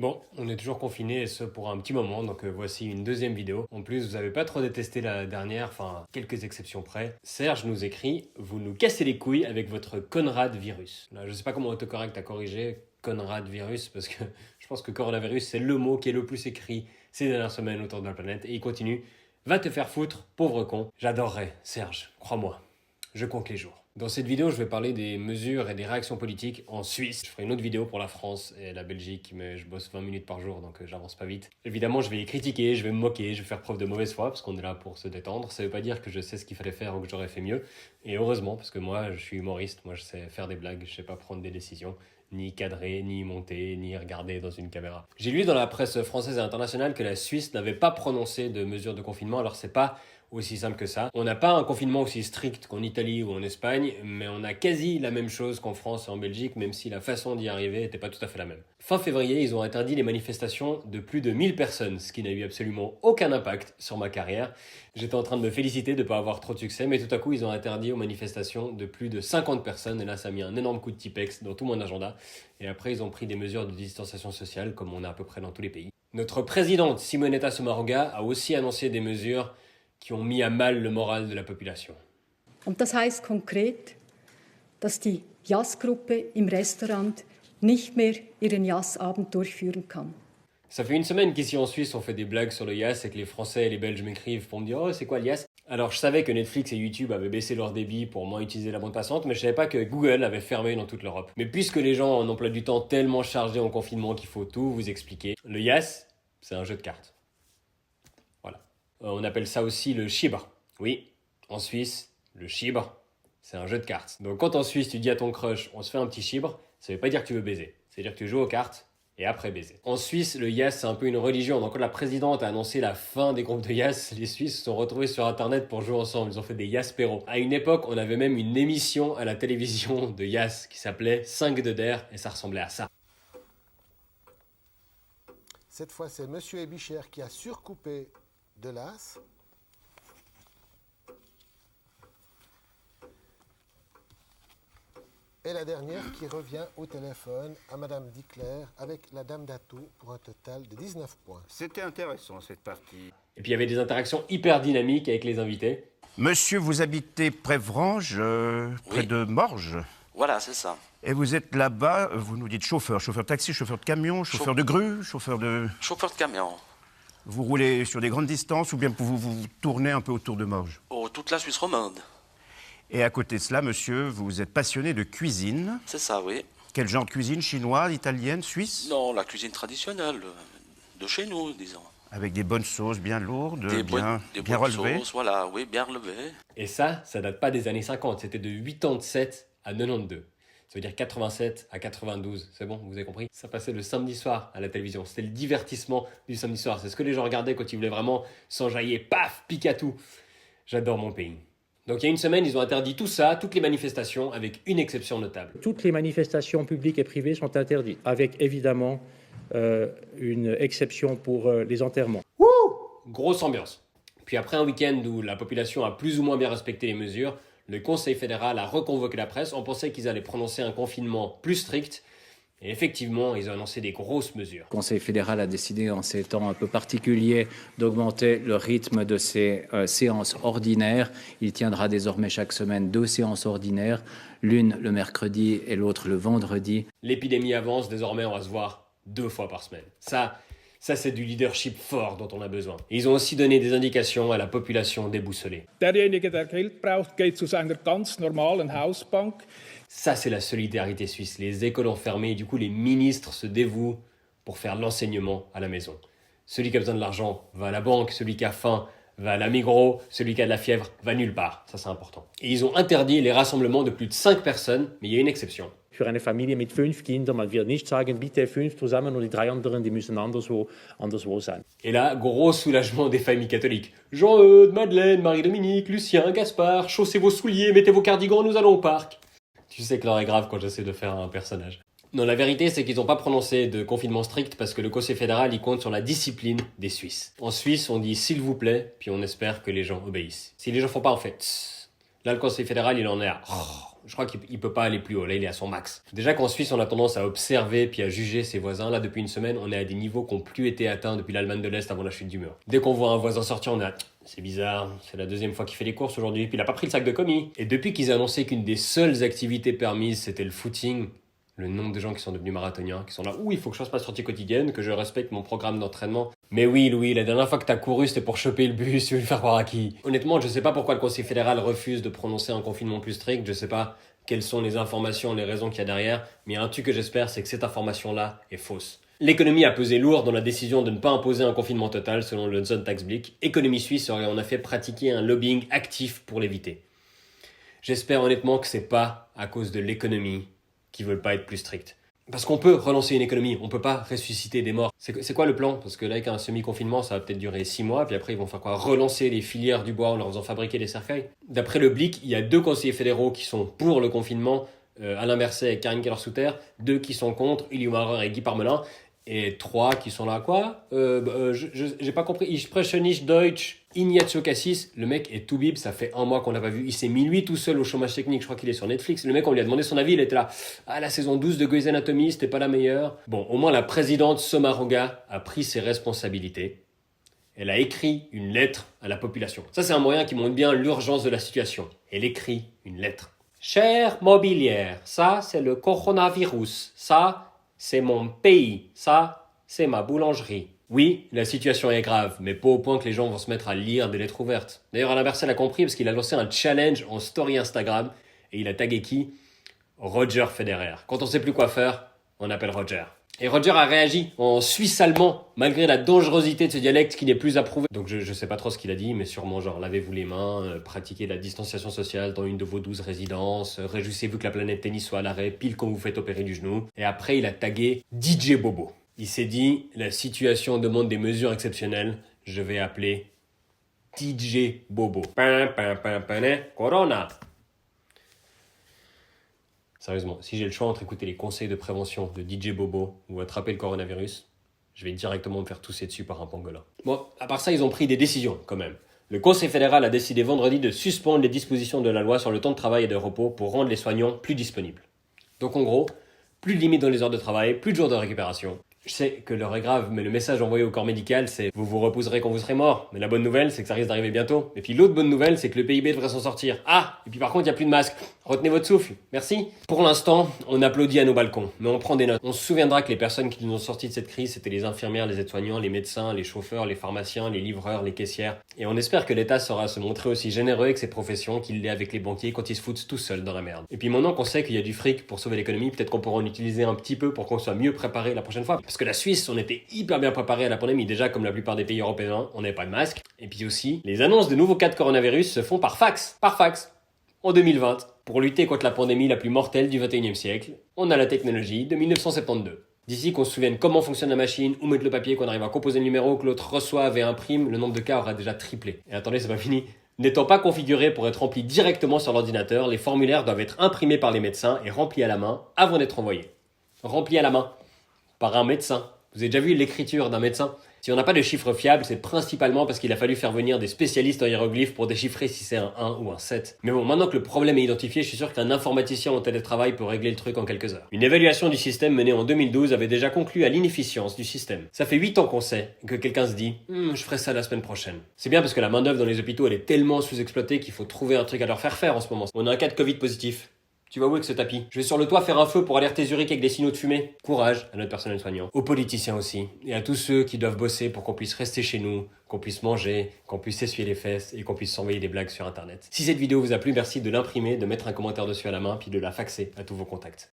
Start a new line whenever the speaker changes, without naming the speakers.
Bon, on est toujours confinés et ce pour un petit moment, donc voici une deuxième vidéo. En plus, vous avez pas trop détesté la dernière, enfin, quelques exceptions près. Serge nous écrit « Vous nous cassez les couilles avec votre Conrad virus ». Là, je sais pas comment autocorrect a corrigé Conrad virus, parce que je pense que coronavirus, c'est le mot qui est le plus écrit ces dernières semaines autour de la planète. Et il continue « Va te faire foutre, pauvre con ». J'adorerais, Serge, crois-moi. Je compte les jours. Dans cette vidéo, je vais parler des mesures et des réactions politiques en Suisse. Je ferai une autre vidéo pour la France et la Belgique, mais je bosse 20 minutes par jour, donc j'avance pas vite. Évidemment, je vais les critiquer, je vais me moquer, je vais faire preuve de mauvaise foi, parce qu'on est là pour se détendre. Ça veut pas dire que je sais ce qu'il fallait faire ou que j'aurais fait mieux. Et heureusement, parce que moi, je suis humoriste, moi je sais faire des blagues, je sais pas prendre des décisions, ni cadrer, ni monter, ni regarder dans une caméra. J'ai lu dans la presse française et internationale que la Suisse n'avait pas prononcé de mesures de confinement, alors c'est pas aussi simple que ça. On n'a pas un confinement aussi strict qu'en Italie ou en Espagne, mais on a quasi la même chose qu'en France et en Belgique, même si la façon d'y arriver n'était pas tout à fait la même. Fin février, ils ont interdit les manifestations de plus de 1000 personnes, ce qui n'a eu absolument aucun impact sur ma carrière. J'étais en train de me féliciter de ne pas avoir trop de succès, mais tout à coup, ils ont interdit aux manifestations de plus de 50 personnes, et là, ça a mis un énorme coup de Tipex dans tout mon agenda. Et après, ils ont pris des mesures de distanciation sociale, comme on a à peu près dans tous les pays. Notre présidente, Simonetta Sommaruga, a aussi annoncé des mesures qui ont mis à mal le moral de la population.
Und das heißt konkret, dass die Jazzgruppe im Restaurant nicht mehr ihren Jazzabend durchführen kann.
Ça fait une semaine qu'ici en Suisse on fait des blagues sur le Yas et que les Français et les Belges m'écrivent pour me dire « Oh, c'est quoi le Yas ?» Alors je savais que Netflix et YouTube avaient baissé leur débit pour moins utiliser la bande passante, mais je savais pas que Google avait fermé dans toute l'Europe. Mais puisque les gens ont un emploi du temps tellement chargé en confinement qu'il faut tout vous expliquer, le Yas, c'est un jeu de cartes. Voilà. On appelle ça aussi le chibre. Oui, en Suisse, le chibre, c'est un jeu de cartes. Donc quand en Suisse tu dis à ton crush, on se fait un petit chibre, ça veut pas dire que tu veux baiser. C'est-à-dire que tu joues aux cartes et après baiser. En Suisse, le Yas, c'est un peu une religion. Donc quand la présidente a annoncé la fin des groupes de Yas, les Suisses se sont retrouvés sur Internet pour jouer ensemble. Ils ont fait des Yaspéros. À une époque, on avait même une émission à la télévision de Yas qui s'appelait 5 de der et ça ressemblait à ça.
Cette fois, c'est Monsieur Ebicher qui a surcoupé de l'as. Et la dernière qui revient au téléphone à Madame Dicler avec la Dame d'Atout pour un total de 19 points.
C'était intéressant cette partie.
Et puis il y avait des interactions hyper dynamiques avec les invités.
Monsieur, vous habitez Prévrange, près
Oui.
de Morges.
Voilà, c'est ça.
Et vous êtes là-bas, vous nous dites chauffeur de taxi, chauffeur de camion, chauffeur de grue, chauffeur de...
Chauffeur de camion.
Vous roulez sur des grandes distances ou bien vous tournez un peu autour de Morges.
Oh, toute la Suisse romande.
Et à côté de cela, monsieur, vous êtes passionné de cuisine.
C'est ça, oui.
Quel genre de cuisine? Chinoise, italienne, suisse?
Non, la cuisine traditionnelle de chez nous, disons.
Avec des bonnes sauces bien lourdes,
Des
bien
bonnes
relevées.
sauces, voilà, oui, bien relevées.
Et ça date pas des années 50, c'était de 87 à 92. Ça veut dire 87 à 92, c'est bon, vous avez compris? Ça passait le samedi soir à la télévision, c'était le divertissement du samedi soir. C'est ce que les gens regardaient quand ils voulaient vraiment s'enjailler, paf, pique à tout. J'adore mon pays. Donc il y a une semaine, ils ont interdit tout ça, toutes les manifestations, avec une exception notable.
Toutes les manifestations publiques et privées sont interdites, avec évidemment une exception pour les enterrements.
Grosse ambiance. Puis après un week-end où la population a plus ou moins bien respecté les mesures, le Conseil fédéral a reconvoqué la presse. On pensait qu'ils allaient prononcer un confinement plus strict. Et effectivement, ils ont annoncé des grosses mesures.
Le Conseil fédéral a décidé en ces temps un peu particuliers d'augmenter le rythme de ses séances ordinaires. Il tiendra désormais chaque semaine 2 séances ordinaires, l'une le mercredi et l'autre le vendredi.
L'épidémie avance, désormais on va se voir 2 fois par semaine. Ça c'est du leadership fort dont on a besoin. Et ils ont aussi donné des indications à la population déboussolée.
Derjenige, der Geld braucht, geht zu seiner ganz normalen Hausbank.
Ça, c'est la solidarité suisse. Les écoles ont fermé et du coup, les ministres se dévouent pour faire l'enseignement à la maison. Celui qui a besoin de l'argent va à la banque, celui qui a faim va à la Migros, celui qui a de la fièvre va nulle part. Ça, c'est important. Et ils ont interdit les rassemblements de plus de 5 personnes, mais il y a une exception.
Für eine Familie mit 5 Kindern, man wird nicht sagen, bitte 5 zusammen und die 3 anderen, die müssen anderswo sein.
Et là, gros soulagement des familles catholiques. Jean-Eudes, Madeleine, Marie-Dominique, Lucien, Gaspard, chaussez vos souliers, mettez vos cardigans, nous allons au parc. Tu sais que l'heure est grave quand j'essaie de faire un personnage. Non, la vérité, c'est qu'ils n'ont pas prononcé de confinement strict parce que le Conseil fédéral, il compte sur la discipline des Suisses. En Suisse, on dit « s'il vous plaît », puis on espère que les gens obéissent. Si les gens font pas, on fait « tss ». Là, le Conseil fédéral, il en est à « Je crois qu'il peut pas aller plus haut. Là, il est à son max. Déjà qu'en Suisse, on a tendance à observer puis à juger ses voisins. Là, depuis une semaine, on est à des niveaux qui n'ont plus été atteints depuis l'Allemagne de l'Est avant la chute du mur. Dès qu'on voit un voisin sortir, on a c'est bizarre, c'est la deuxième fois qu'il fait les courses aujourd'hui, puis il a pas pris le sac de commis. Et depuis qu'ils ont annoncé qu'une des seules activités permises, c'était le footing, le nombre de gens qui sont devenus marathoniens, qui sont là, il faut que je fasse ma sortie quotidienne, que je respecte mon programme d'entraînement. Mais oui, Louis, la dernière fois que t'as couru, c'était pour choper le bus, tu veux le faire croire à qui? Honnêtement, je sais pas pourquoi le Conseil fédéral refuse de prononcer un confinement plus strict, je sais pas quelles sont les informations, les raisons qu'il y a derrière, mais il y a un truc que j'espère, c'est que cette information-là est fausse. L'économie a pesé lourd dans la décision de ne pas imposer un confinement total selon le Sonntagsblick. Économie suisse aurait en effet pratiqué un lobbying actif pour l'éviter. J'espère honnêtement que c'est pas à cause de l'économie qu'ils veulent pas être plus stricts. Parce qu'on peut relancer une économie, on peut pas ressusciter des morts. C'est quoi le plan? Parce que là, avec un semi-confinement, ça va peut-être durer 6 mois, puis après ils vont faire quoi? Relancer les filières du bois en leur faisant fabriquer des cercueils? D'après le Blick, il y a 2 conseillers fédéraux qui sont pour le confinement, Alain Berset et Karine Keller-Souter, 2 qui sont contre, Ilio Maurer et Guy Parmelin, et 3 qui sont là, quoi? J'ai pas compris. Ich spreche nicht Deutsch. Ignazio Cassis, le mec est tout bib, ça fait 1 mois qu'on l'a pas vu. Il s'est mis lui tout seul au chômage technique, je crois qu'il est sur Netflix. Le mec, on lui a demandé son avis, il était là. Ah, la saison 12 de Grey's Anatomy, c'était pas la meilleure. Bon, au moins la présidente Sommaruga a pris ses responsabilités. Elle a écrit une lettre à la population. Ça, c'est un moyen qui montre bien l'urgence de la situation. Elle écrit une lettre. Chère mobilière, ça, c'est le coronavirus. Ça, c'est mon pays. Ça, c'est ma boulangerie. Oui, la situation est grave, mais pas au point que les gens vont se mettre à lire des lettres ouvertes. D'ailleurs, Alain Berset l'a compris parce qu'il a lancé un challenge en story Instagram et il a tagué qui? Roger Federer. Quand on sait plus quoi faire, on appelle Roger. Et Roger a réagi en suisse allemand, malgré la dangerosité de ce dialecte qui n'est plus approuvé. Donc je sais pas trop ce qu'il a dit, mais sûrement genre lavez-vous les mains, pratiquez la distanciation sociale dans une de vos 12 résidences, réjouissez-vous que la planète tennis soit à l'arrêt pile quand vous faites opérer du genou. Et après il a tagué DJ Bobo. Il s'est dit, la situation demande des mesures exceptionnelles, je vais appeler DJ Bobo. Corona. Sérieusement, si j'ai le choix entre écouter les conseils de prévention de DJ Bobo ou attraper le coronavirus, je vais directement me faire tousser dessus par un pangolin. Bon, à part ça, ils ont pris des décisions quand même. Le Conseil fédéral a décidé vendredi de suspendre les dispositions de la loi sur le temps de travail et de repos pour rendre les soignants plus disponibles. Donc en gros, plus de limites dans les heures de travail, plus de jours de récupération. Je sais que l'heure est grave, mais le message envoyé au corps médical, c'est « vous vous reposerez quand vous serez mort ». Mais la bonne nouvelle, c'est que ça risque d'arriver bientôt. Et puis l'autre bonne nouvelle, c'est que le PIB devrait s'en sortir. Ah, et puis par contre, il n'y a plus de masque. Retenez votre souffle. Merci. Pour l'instant, on applaudit à nos balcons, mais on prend des notes. On se souviendra que les personnes qui nous ont sortis de cette crise, c'était les infirmières, les aides-soignants, les médecins, les chauffeurs, les pharmaciens, les livreurs, les caissières. Et on espère que l'État saura se montrer aussi généreux avec ses professions qu'il l'est avec les banquiers quand ils se foutent tout seuls dans la merde. Et puis maintenant qu'on sait qu'il y a du fric pour sauver l'économie, peut-être qu'on pourra en utiliser un petit peu pour qu'on soit mieux préparé la prochaine fois. Parce que la Suisse, on était hyper bien préparé à la pandémie. Déjà, comme la plupart des pays européens, on n'avait pas de masque. Et puis aussi, les annonces de nouveaux cas de coronavirus se font par fax. Par fax. En 2020. Pour lutter contre la pandémie la plus mortelle du 21e siècle, on a la technologie de 1972. D'ici qu'on se souvienne comment fonctionne la machine, où mettre le papier, qu'on arrive à composer le numéro, que l'autre reçoive et imprime, le nombre de cas aura déjà triplé. Et attendez, c'est pas fini. N'étant pas configurés pour être remplis directement sur l'ordinateur, les formulaires doivent être imprimés par les médecins et remplis à la main avant d'être envoyés. Remplis à la main. Par un médecin. Vous avez déjà vu l'écriture d'un médecin? Si on n'a pas de chiffres fiables, c'est principalement parce qu'il a fallu faire venir des spécialistes en hiéroglyphes pour déchiffrer si c'est un 1 ou un 7. Mais bon, maintenant que le problème est identifié, je suis sûr qu'un informaticien en télétravail peut régler le truc en quelques heures. Une évaluation du système menée en 2012 avait déjà conclu à l'inefficience du système. Ça fait 8 ans qu'on sait que quelqu'un se dit « je ferai ça la semaine prochaine ». C'est bien parce que la main-d'œuvre dans les hôpitaux, elle est tellement sous-exploitée qu'il faut trouver un truc à leur faire faire en ce moment. On a un cas de Covid positif. Tu vas où avec ce tapis? Je vais sur le toit faire un feu pour alerter Zurich avec des signaux de fumée. Courage à notre personnel soignant, aux politiciens aussi, et à tous ceux qui doivent bosser pour qu'on puisse rester chez nous, qu'on puisse manger, qu'on puisse s'essuyer les fesses et qu'on puisse s'envoyer des blagues sur internet. Si cette vidéo vous a plu, merci de l'imprimer, de mettre un commentaire dessus à la main, puis de la faxer à tous vos contacts.